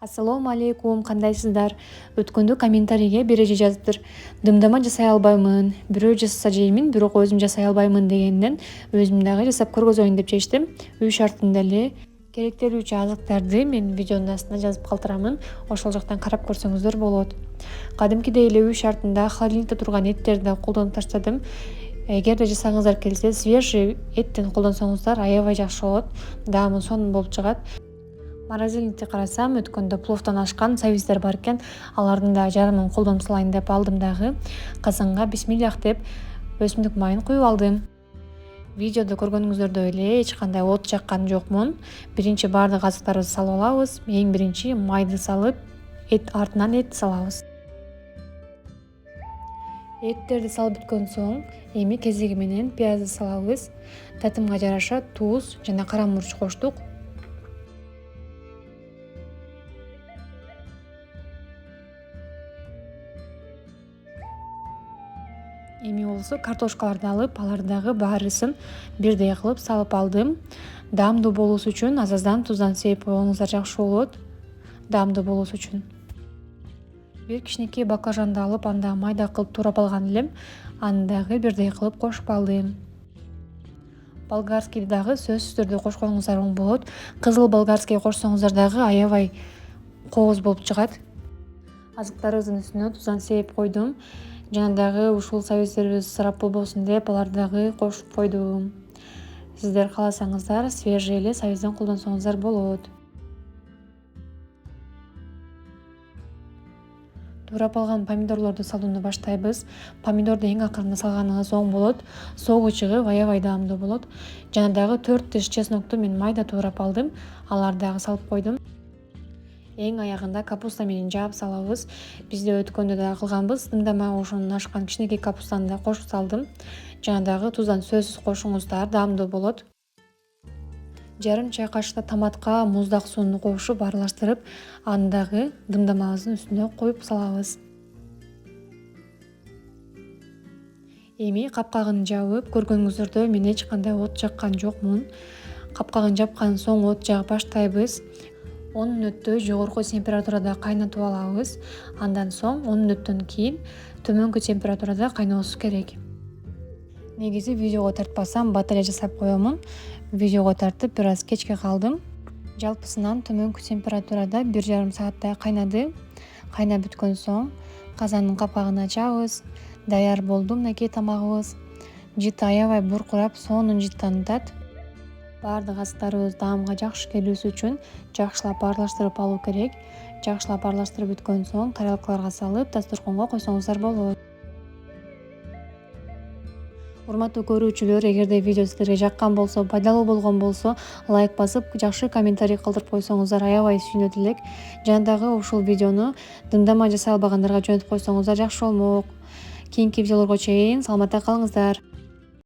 Ассалому алейкум, кандайсыздар? Өткөндө комментарийге бир эже жазыптыр. Дымдама жасай албаймын, бирөө жасаса жеймин, бирок өзүм жасай албаймын дегенден өзүм дагы жасап көргөзөйүн деп чечтим. Үй шартында эле керектелүүчү азыктарды мен видеонун астына жазып калтырамын. Ошол жактан карап көрсөңүздөр болот. Кадимкидей эле үй шартында холодильникте турган эттерди колдонуп таштадым. Эгерде жасагыңыздар келсе, свежий эттен колдонсоңуздар аябай жакшы болот. Даамы сонун болуп чыгат. Морозильникте карасам, өткөндө пловтон ашкан сабиздер бар экен. Алардын да жарымын колдонуп салайын деп алдым дагы. Казанга бисмиллах деп өсүмдүк майын куюп алдым. Видеодо көргөнүңүздөрдөй эле эч кандай от жаккан жокмун. Биринчи баардык азыктарыбызды салып алабыз. Эң биринчи майды салып, артынан эт салабыз. Эттерди салып бүткөн соң, эми кезеги менен пиязды салабыз. Татымга жараша туз жана кара мурч коштук. Эми болсо картошкаларды алып, аларды дагы баарысын бирдей кылып салып алдым. Даамдуу болуусу үчүн аздан туздан сепип койгоңуздар жакшы болот. Даамдуу болуусу үчүн. Бир кичинекей баклажанды алып, анда майда кылып туурап алган элем. Аны дагы бирдей кылып кошуп алдым. Болгарскийди дагы сөзсүз түрдө кошкоңуздар оң болот. Кызыл болгарский кошсоңуздар дагы аябай кооз болуп чыгат. Азыктарыбыздын үстүнө туздан сепип койдум. Жана дагы ушул сабиздерибиз ысырап болбосун деп аларды дагы кошуп койдум. Сиздер кааласаңыздар свежий эле сабизден колдонсоңуздар болот. Туурап алган помидорлорду салууну баштайбыз. Помидорду эң акырында салганыңыз оң болот. Соогу чыгып аябай даамдуу болот. Жана дагы 4 тиш чеснокту мен майда туурап алдым. Аларды дагы салып койдум. Эң аягында капуста менен жаап салабыз. Бизде өткөндө да кылганбыз. Дымдама ошонун ашкан кичинекей капустаны да кошуп салдым. Жана дагы туздан сөзсүз кошуңуздар, даамдуу болот. Жарым чай кашыкта томатка муздак сууну кошуп аралаштырып, аны дагы дымдамабыздын үстүнө коюп салабыз. Эми капкагын жабып, көргөнүңүздөрдөй мен эч кандай от жаккан жокмун. Капкагын жапкан соң от жагып баштайбыз. 10 мүнөттөй жогорку температурада кайнатып алабыз. Андан соң 10 мүнөттөн кийин төмөнкү температурада кайноосу керек. Негизи видеого тартпасам бат эле жасап коемун. Видеого тартып бир аз кечке калдым. Жалпысынан төмөнкү температурада 1,5 сааттай кайнады. Кайнап бүткөн соң казандын капагын ачабыз. Даяр болду мынакей тамагыбыз. Жыты аябай буркурап, сонун жыт танытат. Баардык азыктарыбыз даамга жакшы келүүсү үчүн жакшылап аралаштырып алуу керек. Жакшылап аралаштырып бүткөн соң тарелкаларга салып, дасторконго койсоңуздар болот. Урматтуу көрүүчүлөр, эгерде видео сиздерге жаккан болсо, пайдалуу болгон болсо, лайк басып, жакшы комментарий калтырып койсоңуздар аябай сүйүнөт элек. Жана дагы ушул видеону дымдама жасай албагандарга жөнөтүп койсоңуздар жакшы болмок. Кийинки видеолорго чейин саламатта калыңыздар.